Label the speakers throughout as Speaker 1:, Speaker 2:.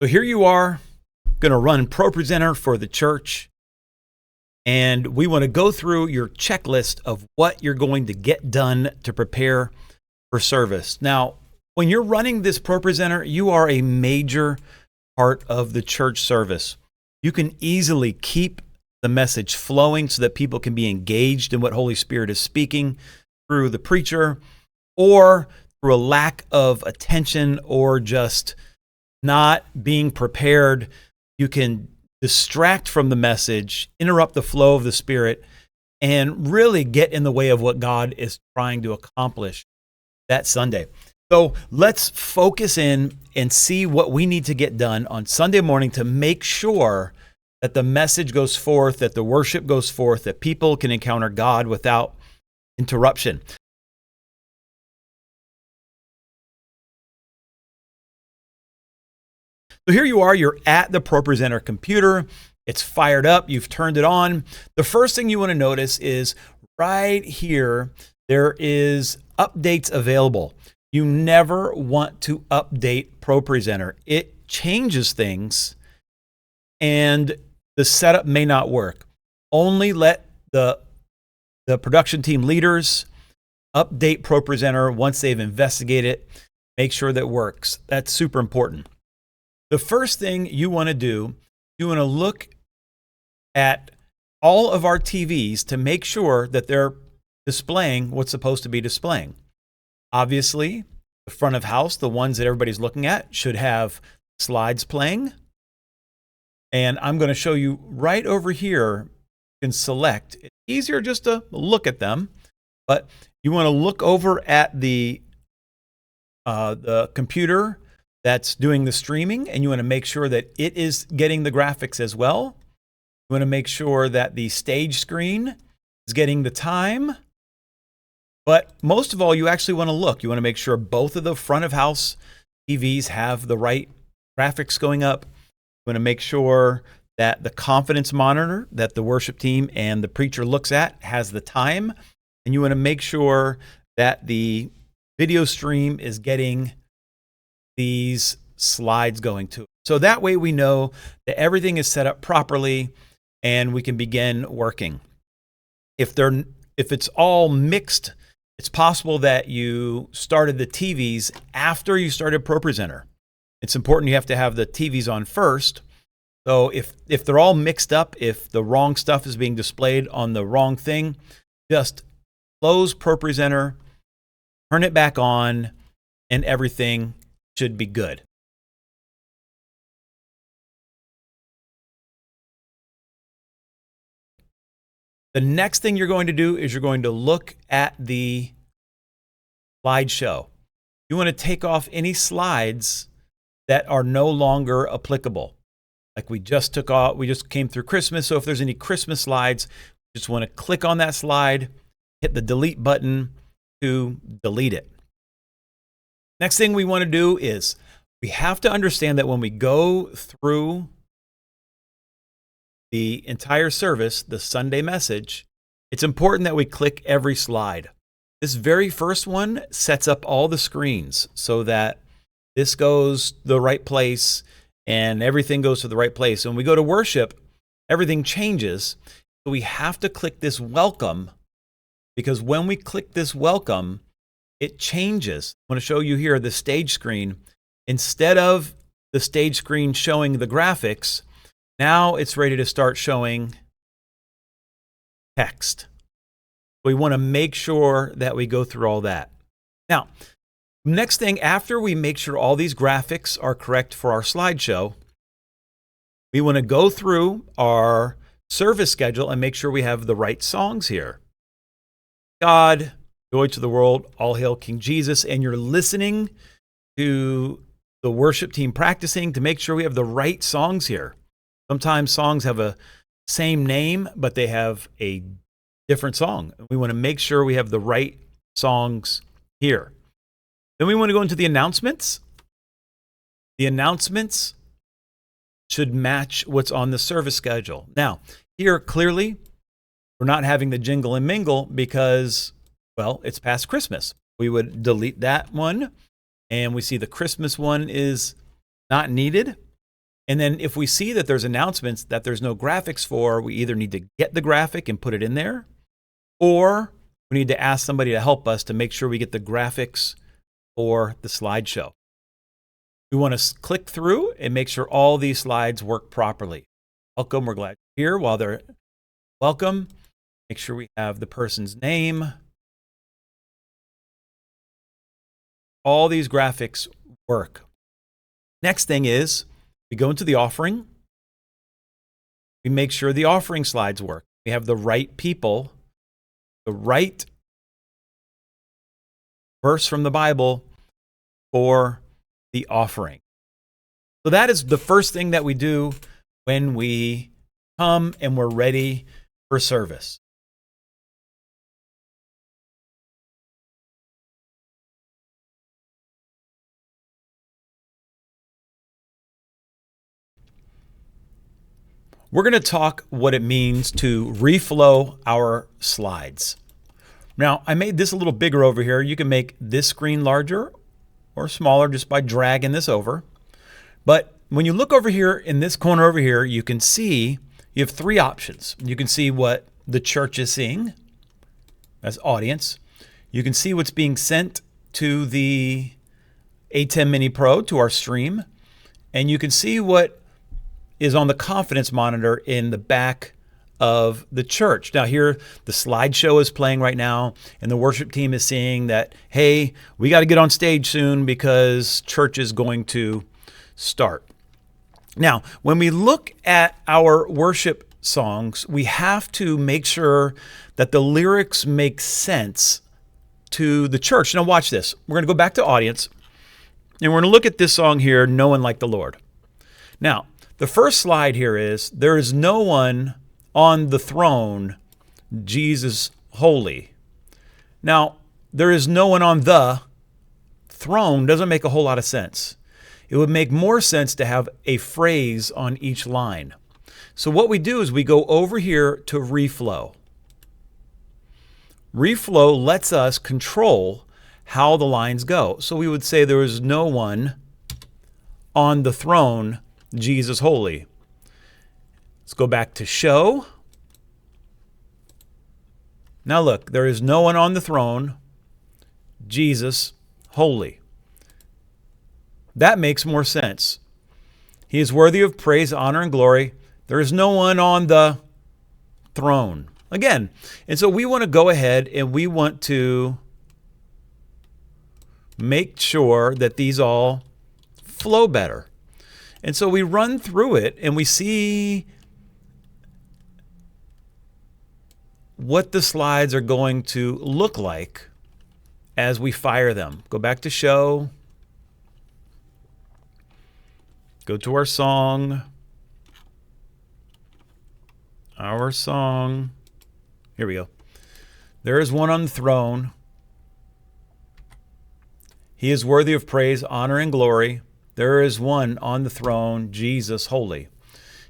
Speaker 1: So here you are, going to run ProPresenter for the church, and we want to go through your checklist of what you're going to get done to prepare for service. Now, when you're running this ProPresenter, you are a major part of the church service. You can easily keep the message flowing so that people can be engaged in what Holy Spirit is speaking through the preacher, or through a lack of attention or just not being prepared. You can distract from the message, interrupt the flow of the Spirit, and really get in the way of what God is trying to accomplish that Sunday. So let's focus in and see what we need to get done on Sunday morning to make sure that the message goes forth, that the worship goes forth, that people can encounter God without interruption. So here you are, you're at the ProPresenter computer. It's fired up, you've turned it on. The first thing you want to notice is right here, there is updates available. You never want to update ProPresenter. It changes things and the setup may not work. Only let the production team leaders update ProPresenter once they've investigated it, make sure that it works. That's super important. The first thing you want to do, you want to look at all of our TVs to make sure that they're displaying what's supposed to be displaying. Obviously, the front of house, the ones that everybody's looking at, should have slides playing. And I'm going to show you right over here. You can select. It's easier just to look at them, but you want to look over at the computer that's doing the streaming, and you want to make sure that it is getting the graphics as well. You want to make sure that the stage screen is getting the time. But most of all, you actually want to look. You want to make sure both of the front of house TVs have the right graphics going up. You want to make sure that the confidence monitor that the worship team and the preacher looks at has the time. And you want to make sure that the video stream is getting these slides going to it. So that way we know that everything is set up properly and we can begin working. If it's all mixed, it's possible that you started the TVs after you started ProPresenter. It's important you have to have the TVs on first. So if they're all mixed up, if the wrong stuff is being displayed on the wrong thing, just close ProPresenter, turn it back on, and everything should be good. The next thing you're going to do is you're going to look at the slideshow. You want to take off any slides that are no longer applicable. Like we just came through Christmas, so if there's any Christmas slides, you just want to click on that slide, hit the delete button to delete it. Next thing we want to do is we have to understand that when we go through the entire service, the Sunday message, it's important that we click every slide. This very first one sets up all the screens so that this goes the right place and everything goes to the right place. When we go to worship, everything changes. So we have to click this welcome, because when we click this welcome, it changes. I want to show you here the stage screen. Instead of the stage screen showing the graphics, now it's ready to start showing text. We want to make sure that we go through all that. Now, next thing, after we make sure all these graphics are correct for our slideshow, we want to go through our service schedule and make sure we have the right songs here. God, joy to the world, all hail King Jesus, and you're listening to the worship team practicing to make sure we have the right songs here. Sometimes songs have a same name, but they have a different song. We want to make sure we have the right songs here. Then we want to go into the announcements. The announcements should match what's on the service schedule. Now, here clearly, we're not having the jingle and mingle because, well, it's past Christmas. We would delete that one, and we see the Christmas one is not needed. And then if we see that there's announcements that there's no graphics for, we either need to get the graphic and put it in there, or we need to ask somebody to help us to make sure we get the graphics for the slideshow. We want to click through and make sure all these slides work properly. Welcome, we're glad you're here. While they're welcome, make sure we have the person's name. All these graphics work. Next thing is we go into the offering. We make sure the offering slides work. We have the right people, the right verse from the Bible for the offering. So that is the first thing that we do when we come and we're ready for service. We're going to talk what it means to reflow our slides. Now, I made this a little bigger over here. You can make this screen larger or smaller just by dragging this over. But when you look over here in this corner over here, you can see you have three options. You can see what the church is seeing as audience. You can see what's being sent to the A10 Mini Pro, to our stream. And you can see what is on the confidence monitor in the back of the church. Now here, the slideshow is playing right now, and the worship team is seeing that, hey, we got to get on stage soon because church is going to start. Now, when we look at our worship songs, we have to make sure that the lyrics make sense to the church. Now watch this. We're going to go back to audience, and we're going to look at this song here, No One Like the Lord. Now, the first slide here is, there is no one on the throne, Jesus holy. Now, there is no one on the throne doesn't make a whole lot of sense. It would make more sense to have a phrase on each line. So what we do is we go over here to reflow. Reflow lets us control how the lines go. So we would say there is no one on the throne, Jesus holy. Let's go back to show. Now look, there is no one on the throne, Jesus holy. That makes more sense. He is worthy of praise, honor, and glory. There is no one on the throne. Again, and so we want to go ahead and we want to make sure that these all flow better. And so we run through it and we see what the slides are going to look like as we fire them. Go back to show. Go to our song. Our song. Here we go. There is one on the throne. He is worthy of praise, honor, and glory. There is one on the throne, Jesus holy.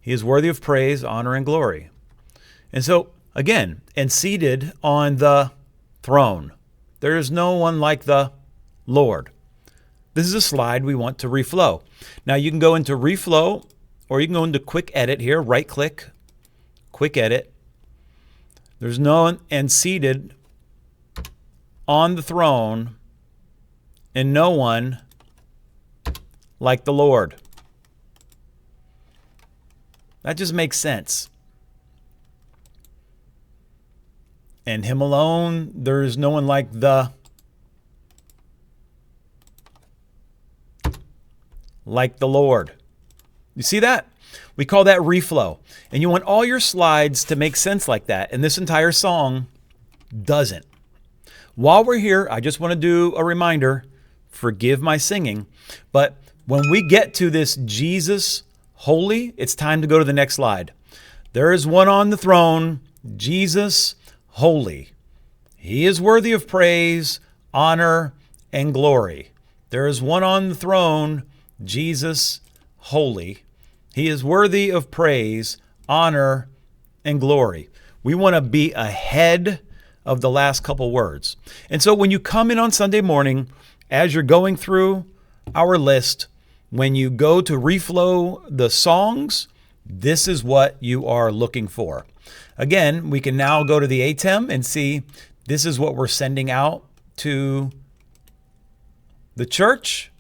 Speaker 1: He is worthy of praise, honor, and glory. And so, again, and seated on the throne, there is no one like the Lord. This is a slide we want to reflow. Now you can go into reflow, or you can go into quick edit here, right click, quick edit. There's no one, and seated on the throne, and no one like the Lord. That just makes sense. And him alone, there is no one like the Lord. You see that? We call that reflow. And you want all your slides to make sense like that. And this entire song doesn't. While we're here, I just want to do a reminder, forgive my singing, but when we get to this Jesus holy, it's time to go to the next slide. There is one on the throne, Jesus holy. He is worthy of praise, honor, and glory. There is one on the throne, Jesus holy. He is worthy of praise, honor, and glory. We want to be ahead of the last couple words. And so when you come in on Sunday morning, as you're going through our list, when you go to reflow the songs, this is what you are looking for. Again, we can now go to the ATEM and see this is what we're sending out to the church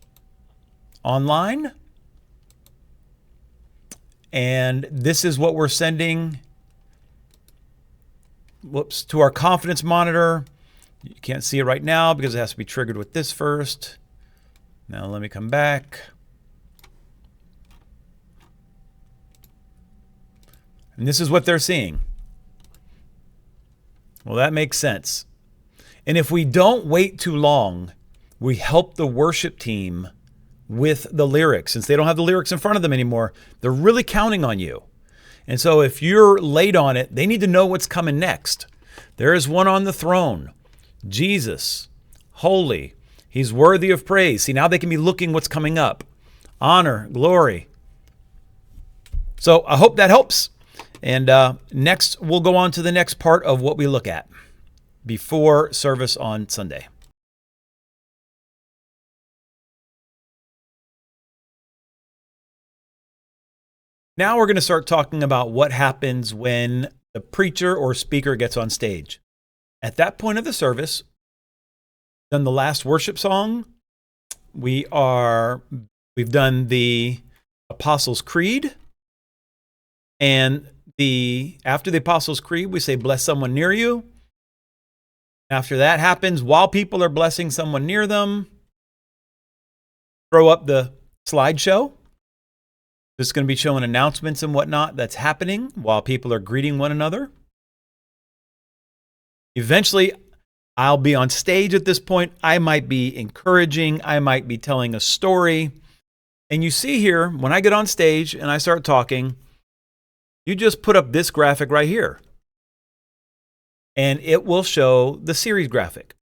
Speaker 1: online. And this is what we're sending, to our confidence monitor. You can't see it right now because it has to be triggered with this first. Now let me come back. And this is what they're seeing. Well, that makes sense. And if we don't wait too long, we help the worship team with the lyrics. Since they don't have the lyrics in front of them anymore, they're really counting on you. And so if you're late on it, they need to know what's coming next. There is one on the throne, Jesus, holy. He's worthy of praise. See, now they can be looking what's coming up. Honor, glory. So I hope that helps. And next, we'll go on to the next part of what we look at before service on Sunday. Now we're going to start talking about what happens when the preacher or speaker gets on stage. At that point of the service, done the last worship song. We've done the Apostles' Creed. And after the Apostles' Creed, we say, bless someone near you. After that happens, while people are blessing someone near them, throw up the slideshow. This is going to be showing announcements and whatnot that's happening while people are greeting one another. Eventually, I'll be on stage at this point. I might be encouraging. I might be telling a story. And you see here, when I get on stage and I start talking, you just put up this graphic right here. And it will show the series graphic.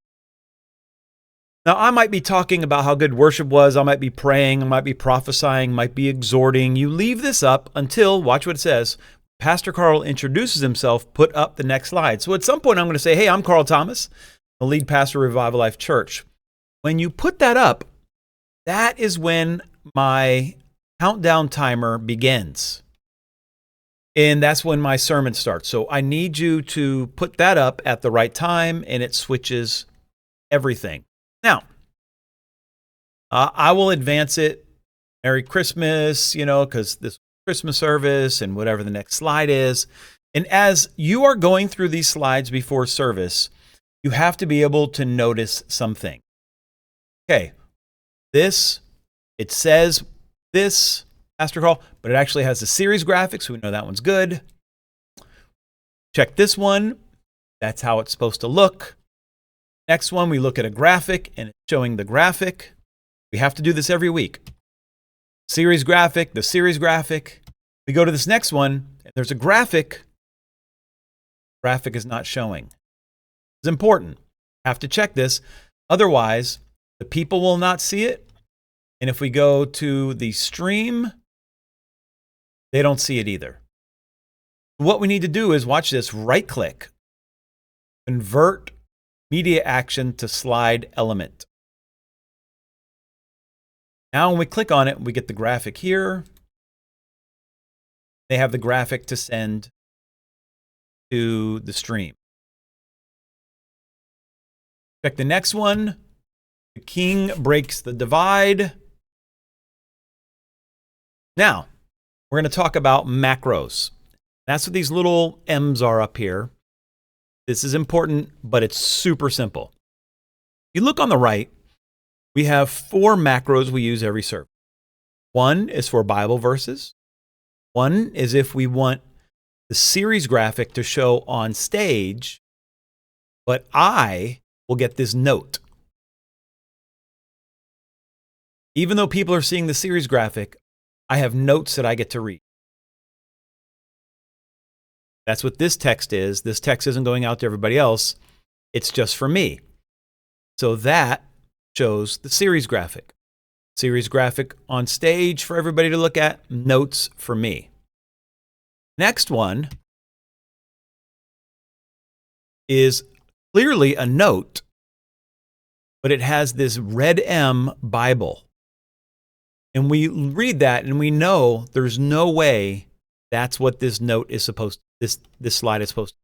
Speaker 1: Now, I might be talking about how good worship was. I might be praying. I might be prophesying, might be exhorting. You leave this up until, watch what it says, Pastor Carl introduces himself, put up the next slide. So at some point, I'm going to say, hey, I'm Carl Thomas, the lead pastor of Revival Life Church. When you put that up, that is when my countdown timer begins. And that's when my sermon starts. So I need you to put that up at the right time, and it switches everything. Now, I will advance it. Merry Christmas, because this Christmas service and whatever the next slide is. And as you are going through these slides before service, you have to be able to notice something. Okay, it says this, Pastor Carl, but it actually has the series graphic, so we know that one's good. Check this one. That's how it's supposed to look. Next one, we look at a graphic, and it's showing the graphic. We have to do this every week. Series graphic, the series graphic. We go to this next one, and there's a graphic. Graphic is not showing. It's important. Have to check this. Otherwise, the people will not see it. And if we go to the stream, they don't see it either. What we need to do is, watch this, right-click, convert media action to slide element. Now when we click on it, we get the graphic here. They have the graphic to send to the stream. Check the next one. The king breaks the divide. Now, we're going to talk about macros. That's what these little M's are up here. This is important, but it's super simple. You look on the right, we have 4 macros we use every service. One is for Bible verses. One is if we want the series graphic to show on stage, but I will get this note. Even though people are seeing the series graphic, I have notes that I get to read. That's what this text is. This text isn't going out to everybody else. It's just for me. So that shows the series graphic. Series graphic on stage for everybody to look at, notes for me. Next one is clearly a note, but it has this red M Bible. And we read that and we know there's no way that's what this note is supposed to, this slide is supposed to.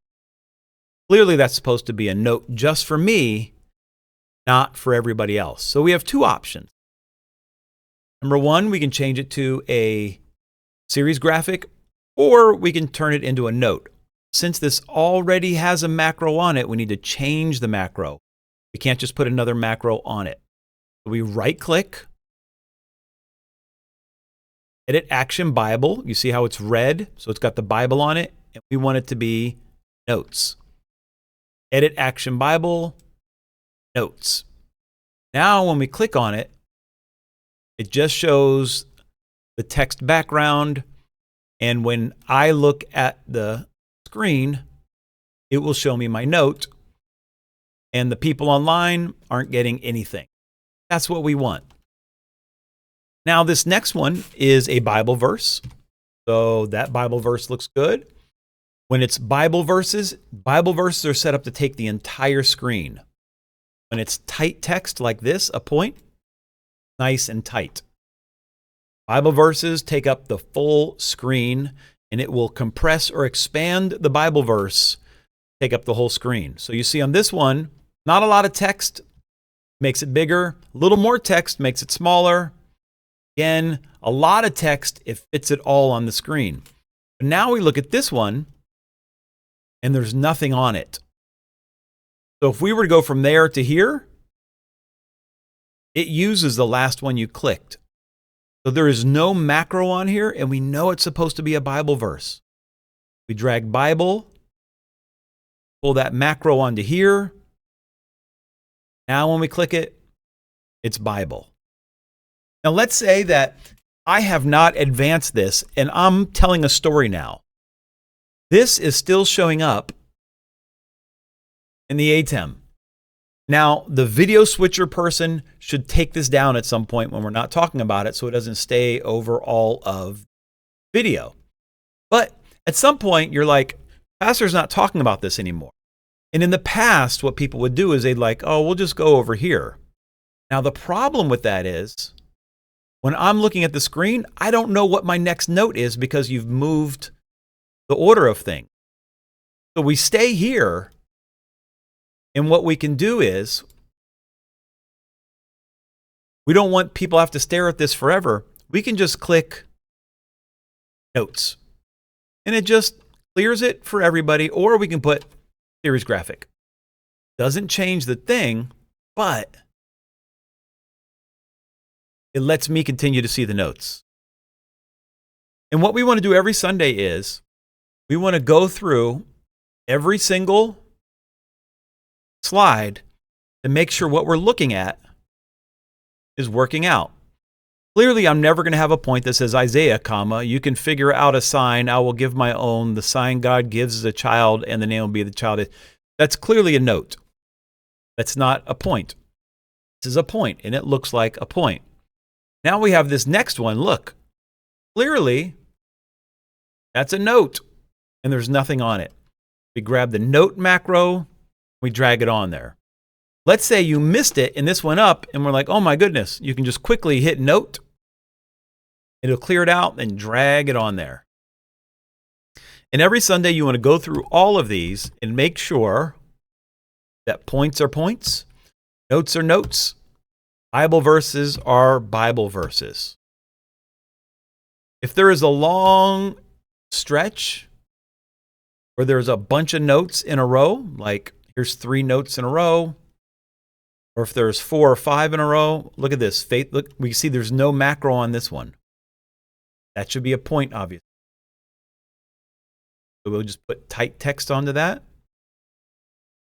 Speaker 1: Clearly that's supposed to be a note just for me, not for everybody else. So we have two options. Number one, we can change it to a series graphic, or we can turn it into a note. Since this already has a macro on it, we need to change the macro. We can't just put another macro on it. So we right click, Edit Action Bible. You see how it's red? So it's got the Bible on it, and we want it to be Notes. Edit Action Bible, Notes. Now when we click on it, it just shows the text background, and when I look at the screen, it will show me my note, and the people online aren't getting anything. That's what we want. Now this next one is a Bible verse. So that Bible verse looks good. When it's Bible verses are set up to take the entire screen. When it's tight text like this, a point, nice and tight. Bible verses take up the full screen, and it will compress or expand the Bible verse, take up the whole screen. So you see on this one, not a lot of text, makes it bigger. A little more text makes it smaller. Again, a lot of text, it fits it all on the screen. But now we look at this one, and there's nothing on it. So if we were to go from there to here, it uses the last one you clicked. So there is no macro on here, and we know it's supposed to be a Bible verse. We drag Bible, pull that macro onto here. Now when we click it, it's Bible. Now let's say that I have not advanced this, and I'm telling a story now. This is still showing up in the ATEM. Now, the video switcher person should take this down at some point when we're not talking about it so it doesn't stay over all of video. But at some point, you're like, Pastor's not talking about this anymore. And in the past, what people would do is they'd like, oh, we'll just go over here. Now, the problem with that is when I'm looking at the screen, I don't know what my next note is because you've moved the order of things. So we stay here. And what we can do is, we don't want people to have to stare at this forever. We can just click Notes. And it just clears it for everybody. Or we can put Series Graphic. Doesn't change the thing, but it lets me continue to see the notes. And what we want to do every Sunday is, we want to go through every single slide to make sure what we're looking at is working out. Clearly, I'm never going to have a point that says Isaiah, comma, you can figure out a sign, I will give my own, the sign God gives is a child, and the name will be the child. That's clearly a note. That's not a point. This is a point, and it looks like a point. Now we have this next one. Look, clearly, that's a note, and there's nothing on it. We grab the note macro, we drag it on there. Let's say you missed it and this went up and we're like, oh my goodness, you can just quickly hit note. It'll clear it out and drag it on there. And every Sunday you want to go through all of these and make sure that points are points, notes are notes, Bible verses are Bible verses. If there is a long stretch where there's a bunch of notes in a row, like here's 3 notes in a row, or if there's 4 or 5 in a row, look at this. Look, we see there's no macro on this one. That should be a point, obviously. So we'll just put tight text onto that.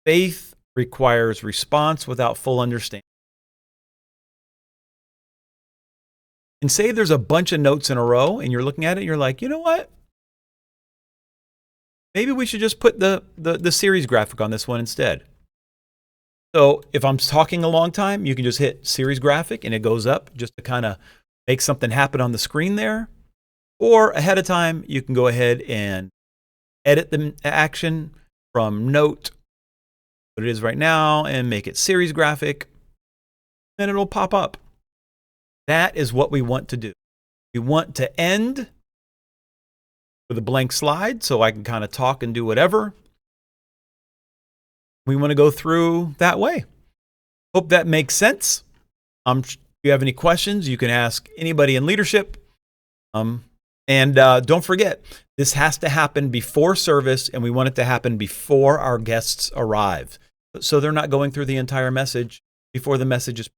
Speaker 1: Faith requires response without full understanding. And say there's a bunch of notes in a row and you're looking at it and you're like, you know what? Maybe we should just put the series graphic on this one instead. So if I'm talking a long time, you can just hit series graphic and it goes up just to kind of make something happen on the screen there. Or ahead of time, you can go ahead and edit the action from note, what it is right now, and make it series graphic. Then it'll pop up. That is what we want to do. We want to end with a blank slide so I can kind of talk and do whatever. We want to go through that way. Hope that makes sense. If you have any questions, you can ask anybody in leadership. And don't forget, this has to happen before service, and we want it to happen before our guests arrive, so they're not going through the entire message before the message is